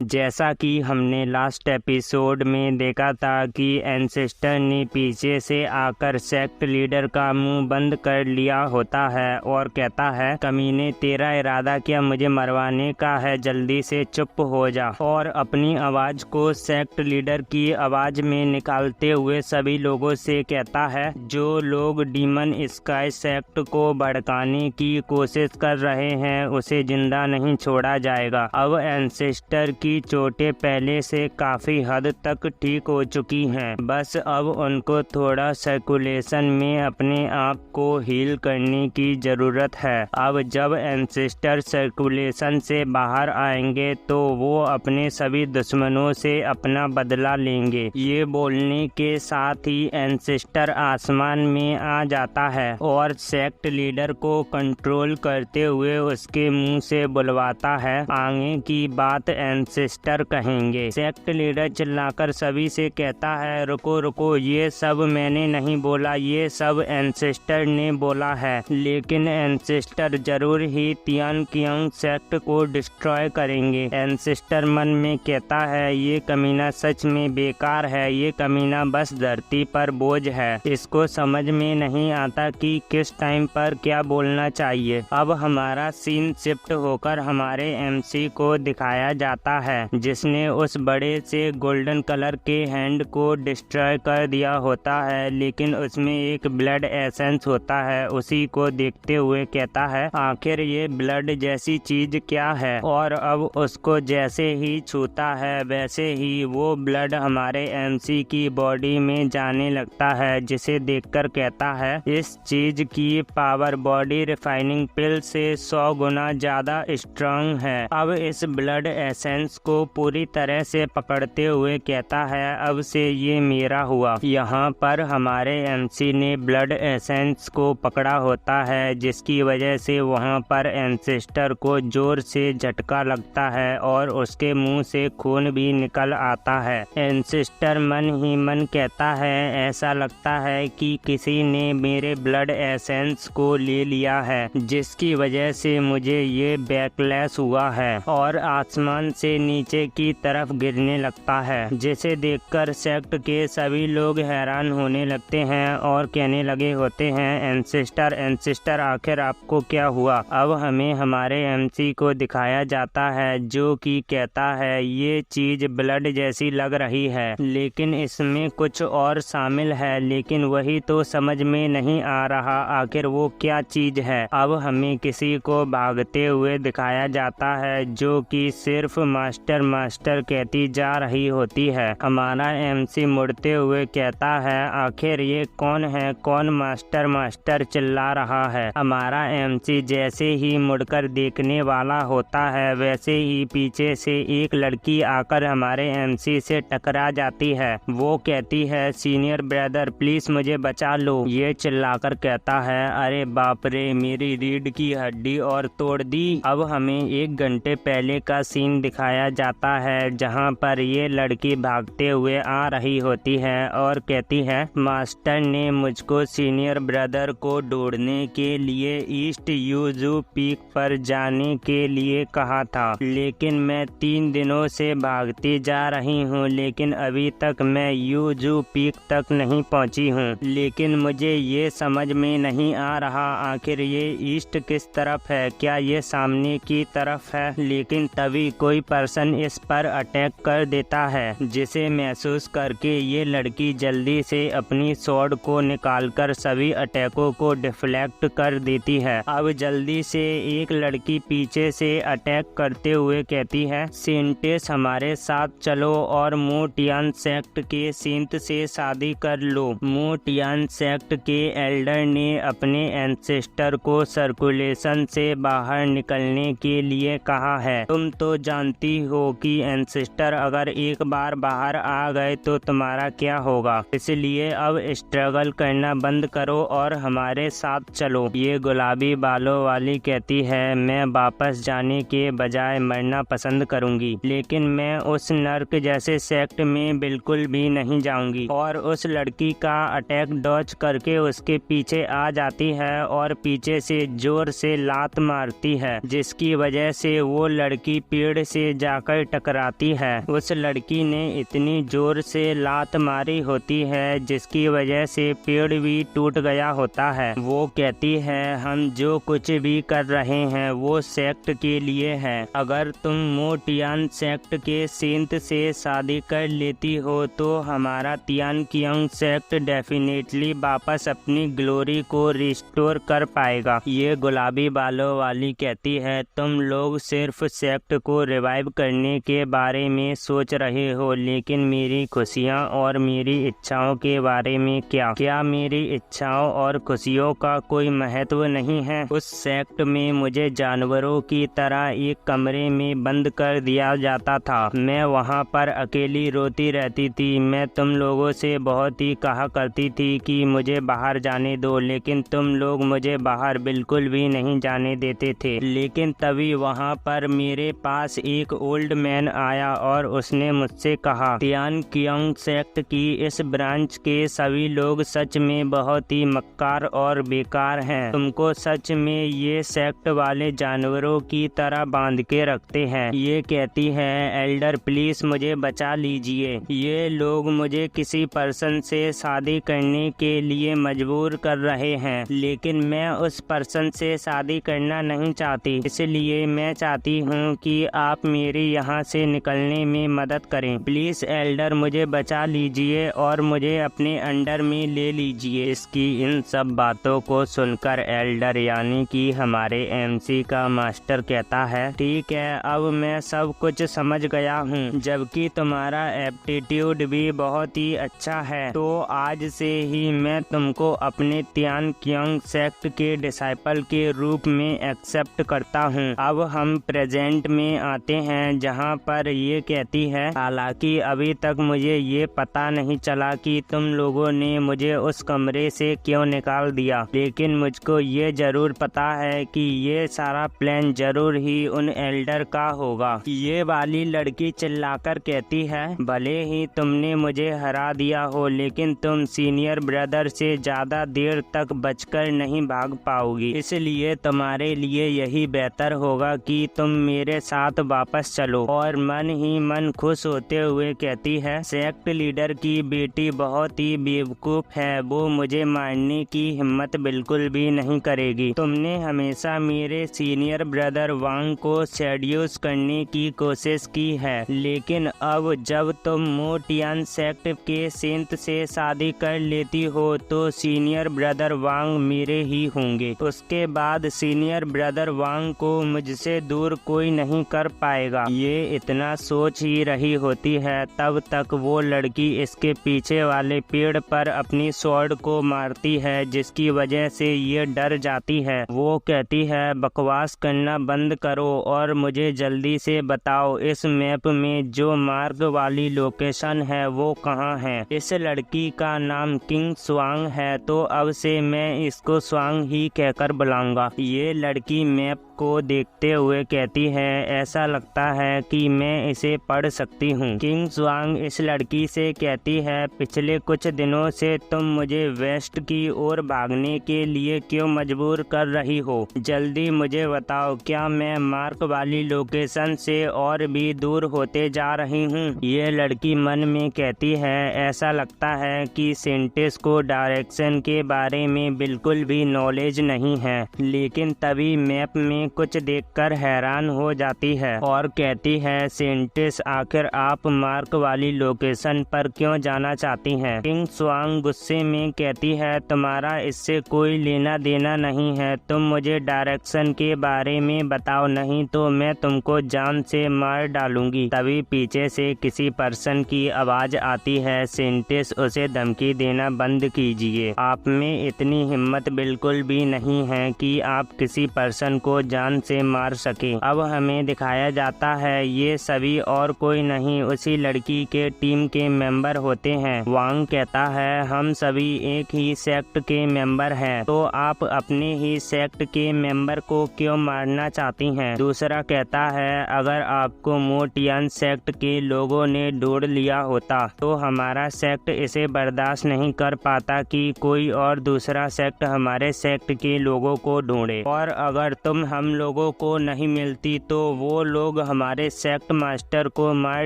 जैसा कि हमने लास्ट एपिसोड में देखा था कि एंसेस्टर ने पीछे से आकर सेक्ट लीडर का मुंह बंद कर लिया होता है और कहता है, कमीने तेरा इरादा क्या मुझे मरवाने का है, जल्दी से चुप हो जा। और अपनी आवाज को सेक्ट लीडर की आवाज में निकालते हुए सभी लोगों से कहता है, जो लोग डीमन स्काई सेक्ट को भड़काने की कोशिश कर रहे हैं उसे जिंदा नहीं छोड़ा जाएगा। अब एंसेस्टर की चोटें पहले से काफी हद तक ठीक हो चुकी हैं, बस अब उनको थोड़ा सर्कुलेशन में अपने आप को हील करने की जरूरत है। अब जब एंसेस्टर सर्कुलेशन से बाहर आएंगे तो वो अपने सभी दुश्मनों से अपना बदला लेंगे। ये बोलने के साथ ही एंसेस्टर आसमान में आ जाता है और सेक्ट लीडर को कंट्रोल करते हुए उसके मुंह से बुलवाता है, आगे की बात एंसेस्टर कहेंगे। सेक्ट लीडर चिल्लाकर सभी से कहता है, रुको रुको, ये सब मैंने नहीं बोला, ये सब एंसेस्टर ने बोला है। लेकिन एंसेस्टर जरूर ही तियान कियांग सेक्ट को डिस्ट्रॉय करेंगे। एंसेस्टर मन में कहता है, ये कमीना सच में बेकार है, ये कमीना बस धरती पर बोझ है, इसको समझ में नहीं आता कि किस टाइम पर क्या बोलना चाहिए। अब हमारा सीन शिफ्ट होकर हमारे एमसी को दिखाया जाता है, जिसने उस बड़े से गोल्डन कलर के हैंड को डिस्ट्रॉय कर दिया होता है, लेकिन उसमें एक ब्लड एसेंस होता है। उसी को देखते हुए कहता है, आखिर ये ब्लड जैसी चीज क्या है। और अब उसको जैसे ही छूता है वैसे ही वो ब्लड हमारे एमसी की बॉडी में जाने लगता है, जिसे देखकर कहता है, इस चीज की पावर बॉडी रिफाइनिंग पिल से 100 गुना ज्यादा स्ट्रांग है। अब इस ब्लड एसेंस को पूरी तरह से पकड़ते हुए कहता है, अब से ये मेरा हुआ। यहाँ पर हमारे एमसी ने ब्लड एसेंस को पकड़ा होता है, जिसकी वजह से वहाँ पर एंसेस्टर को जोर से झटका लगता है और उसके मुंह से खून भी निकल आता है। एंसेस्टर मन ही मन कहता है, ऐसा लगता है कि किसी ने मेरे ब्लड एसेंस को ले लिया है, जिसकी वजह से मुझे ये बैकलैश हुआ है और आसमान से नीचे की तरफ गिरने लगता है, जिसे देखकर सेक्ट के सभी लोग हैरान होने लगते हैं और कहने लगे होते हैं, एंसेस्टर एंसेस्टर आखिर आपको क्या हुआ। अब हमें हमारे एमसी को दिखाया जाता है, जो कि कहता है, ये चीज ब्लड जैसी लग रही है लेकिन इसमें कुछ और शामिल है, लेकिन वही तो समझ में नहीं आ रहा आखिर वो क्या चीज है। अब हमें किसी को भागते हुए दिखाया जाता है, जो कि सिर्फ मास्टर मास्टर कहती जा रही होती है। हमारा एमसी मुड़ते हुए कहता है, आखिर ये कौन है, कौन मास्टर मास्टर चिल्ला रहा है। हमारा एमसी जैसे ही मुड़कर देखने वाला होता है वैसे ही पीछे से एक लड़की आकर हमारे एमसी से टकरा जाती है। वो कहती है, सीनियर ब्रदर प्लीज मुझे बचा लो। ये चिल्लाकर कहता है, अरे बाप रे, मेरी रीढ़ की हड्डी और तोड़ दी। अब हमें 1 घंटे पहले का सीन दिखाया जाता है, जहां पर ये लड़की भागते हुए आ रही होती है और कहती है, मास्टर ने मुझको सीनियर ब्रदर को ढूंढने के लिए ईस्ट यूजू पीक पर जाने के लिए कहा था, लेकिन मैं 3 दिनों से भागती जा रही हूँ, लेकिन अभी तक मैं यूजू पीक तक नहीं पहुँची हूँ। लेकिन मुझे ये समझ में नहीं आ रहा आखिर ये ईस्ट किस तरफ है, क्या ये सामने की तरफ है। लेकिन तभी कोई पर्सन इस पर अटैक कर देता है, जिसे महसूस करके ये लड़की जल्दी से अपनी स्वॉर्ड को निकालकर सभी अटैकों को डिफ्लेक्ट कर देती है। अब जल्दी से एक लड़की पीछे से अटैक करते हुए कहती है, सिंटेस हमारे साथ चलो और मोटियान सेक्ट के सिंट से शादी कर लो। मोटियान सेक्ट के एल्डर ने अपने एंसेस्टर को सर्कुलेशन से बाहर निकलने के लिए कहा है। तुम तो जानती हो कि एंसेस्टर अगर एक बार बाहर आ गए तो तुम्हारा क्या होगा, इसलिए अब स्ट्रगल करना बंद करो और हमारे साथ चलो। ये गुलाबी बालों वाली कहती है, मैं वापस जाने के बजाय मरना पसंद करूंगी, लेकिन मैं उस नर्क जैसे सेक्ट में बिल्कुल भी नहीं जाऊंगी। और उस लड़की का अटैक डॉज करके उसके पीछे आ जाती है और पीछे से जोर से लात मारती है, जिसकी वजह से वो लड़की पेड़ से जा आकर टकराती है। उस लड़की ने इतनी जोर से लात मारी होती है जिसकी वजह से पेड़ भी टूट गया होता है। वो कहती है हम जो कुछ भी कर रहे हैं वो सेक्ट के लिए है। अगर तुम मो टियान सेक्ट के सेंट से शादी कर लेती हो तो हमारा तियान कियांग सेक्ट डेफिनेटली वापस अपनी ग्लोरी को रिस्टोर कर पाएगा। ये गुलाबी बालों वाली कहती है तुम लोग सिर्फ सेक्ट को रिवाइव करने के बारे में सोच रहे हो, लेकिन मेरी खुशियाँ और मेरी इच्छाओं के बारे में क्या मेरी इच्छाओं और खुशियों का कोई महत्व नहीं है? उस सेक्ट में मुझे जानवरों की तरह एक कमरे में बंद कर दिया जाता था। मैं वहाँ पर अकेली रोती रहती थी। मैं तुम लोगों से बहुत ही कहा करती थी कि मुझे बाहर जाने दो, लेकिन तुम लोग मुझे बाहर बिल्कुल भी नहीं जाने देते थे। लेकिन तभी वहाँ पर मेरे पास एक ओल्ड मैन आया और उसने मुझसे कहा तियान कियांग सेक्ट की इस ब्रांच के सभी लोग सच में बहुत ही मक्कार और बेकार हैं। तुमको सच में ये सेक्ट वाले जानवरों की तरह बांध के रखते हैं। ये कहती है एल्डर प्लीज मुझे बचा लीजिए। ये लोग मुझे किसी पर्सन से शादी करने के लिए मजबूर कर रहे हैं, लेकिन मैं उस पर्सन से शादी करना नहीं चाहती। इसलिए मैं चाहती हूँ कि आप मेरी यहाँ से निकलने में मदद करें। प्लीज एल्डर मुझे बचा लीजिए और मुझे अपने अंडर में ले लीजिए। इसकी इन सब बातों को सुनकर एल्डर यानी कि हमारे एमसी का मास्टर कहता है ठीक है, अब मैं सब कुछ समझ गया हूँ। जबकि तुम्हारा एप्टीट्यूड भी बहुत ही अच्छा है, तो आज से ही मैं तुमको अपने तियान कियांग सेक्ट के डिसाइपल के रूप में एक्सेप्ट करता हूँ। अब हम प्रेजेंट में आते हैं जहाँ पर ये कहती है हालांकि अभी तक मुझे ये पता नहीं चला कि तुम लोगों ने मुझे उस कमरे से क्यों निकाल दिया, लेकिन मुझको ये जरूर पता है कि ये सारा प्लान जरूर ही उन एल्डर का होगा। ये वाली लड़की चिल्लाकर कहती है भले ही तुमने मुझे हरा दिया हो, लेकिन तुम सीनियर ब्रदर से ज्यादा देर तक बचकर नहीं भाग पाओगी। इसलिए तुम्हारे लिए यही बेहतर होगा कि तुम मेरे साथ वापस चलो। और मन ही मन खुश होते हुए कहती है सेक्ट लीडर की बेटी बहुत ही बेवकूफ है, वो मुझे मारने की हिम्मत बिल्कुल भी नहीं करेगी। तुमने हमेशा मेरे सीनियर ब्रदर वांग को सेड्यूस करने की कोशिश की है, लेकिन अब जब तुम मो टियान सेक्ट के सेंट से शादी कर लेती हो तो सीनियर ब्रदर वांग मेरे ही होंगे। उसके बाद सीनियर ब्रदर वांग को मुझसे दूर कोई नहीं कर पाएगा। ये इतना सोच ही रही होती है, तब तक वो लड़की इसके पीछे वाले पेड़ पर अपनी स्वॉर्ड को मारती है, जिसकी वजह से ये डर जाती है। वो कहती है बकवास करना बंद करो और मुझे जल्दी से बताओ इस मैप में जो मार्ग वाली लोकेशन है वो कहाँ है। इस लड़की का नाम किंग स्वांग है, तो अब से मैं इसको स्वांग ही कहकर बुलाऊंगा। ये लड़की मैप को देखते हुए कहती है ऐसा लगता है कि मैं इसे पढ़ सकती हूँ। किंग स्वांग इस लड़की से कहती है पिछले कुछ दिनों से तुम मुझे वेस्ट की ओर भागने के लिए क्यों मजबूर कर रही हो? जल्दी मुझे बताओ, क्या मैं मार्क वाली लोकेशन से और भी दूर होते जा रही हूँ? ये लड़की मन में कहती है ऐसा लगता है कि सेंटिस को डायरेक्शन के बारे में बिल्कुल भी नॉलेज नहीं है, लेकिन तभी मैप में कुछ देखकर हैरान हो जाती है और कहती है सेंटिस आखिर आप मार्क वाली लोकेशन पर क्यों जाना चाहती हैं? किंग स्वांग गुस्से में कहती है तुम्हारा इससे कोई लेना देना नहीं है, तुम मुझे डायरेक्शन के बारे में बताओ, नहीं तो मैं तुमको जान से मार डालूंगी। तभी पीछे से किसी पर्सन की आवाज आती है सेंटिस उसे धमकी देना बंद कीजिए, आप में इतनी हिम्मत बिल्कुल भी नहीं है कि आप किसी पर्सन को जान से मार सके। अब हमें दिखाया जाता है ये सभी और कोई नहीं उसी लड़की के टीम के मेंबर होते हैं। वांग कहता है हम सभी एक ही सेक्ट के मेंबर हैं, तो आप अपने ही सेक्ट के मेंबर को क्यों मारना चाहती हैं? दूसरा कहता है अगर आपको मो टियान सेक्ट के लोगों ने ढूंढ लिया होता तो हमारा सेक्ट इसे बर्दाश्त नहीं कर पाता कि कोई और दूसरा सेक्ट हमारे सेक्ट के लोगों को ढूंढे, और अगर तुम हम हम लोगों को नहीं मिलती तो वो लोग हमारे सेक्ट मास्टर को मार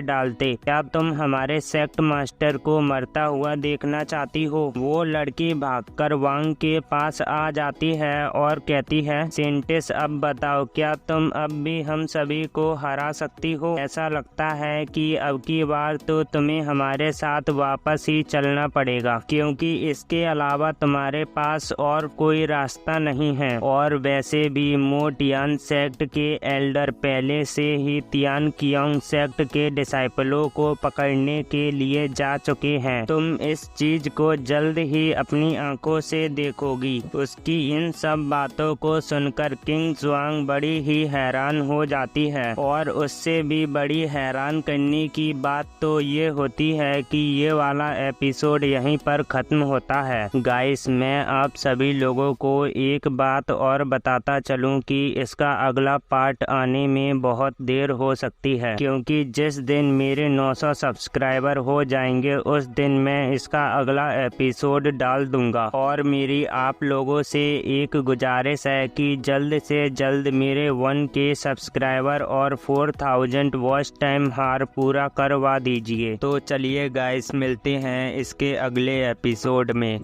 डालते। क्या तुम हमारे सेक्ट मास्टर को मरता हुआ देखना चाहती हो? वो लड़की भागकर वांग के पास आ जाती है और कहती है, सेंटिस अब बताओ, क्या तुम अब भी हम सभी को हरा सकती हो? ऐसा लगता है कि अब की बार तो तुम्हें हमारे साथ वापस ही चलना पड़ेगा, क्योंकि इसके अलावा तुम्हारे पास और कोई रास्ता नहीं है। और वैसे भी मो टियान सेक्ट के एल्डर पहले से ही तियान कियांग सेक्ट के डिसाइपलों को पकड़ने के लिए जा चुके हैं। तुम इस चीज को जल्द ही अपनी आंखों से देखोगी। उसकी इन सब बातों को सुनकर किंग जुआंग बड़ी ही हैरान हो जाती है, और उससे भी बड़ी हैरान करने की बात तो ये होती है कि ये वाला एपिसोड यहीं पर खत्म होता है। गाइस, मैं आप सभी लोगों को एक बात और बताता चलूं कि इसका अगला पार्ट आने में बहुत देर हो सकती है, क्योंकि जिस दिन मेरे 900 सब्सक्राइबर हो जाएंगे उस दिन मैं इसका अगला एपिसोड डाल दूंगा। और मेरी आप लोगों से एक गुजारिश है कि जल्द से जल्द मेरे 1K सब्सक्राइबर और 4000 वॉच टाइम हार पूरा करवा दीजिए। तो चलिए गाइस, मिलते हैं इसके अगले एपिसोड में।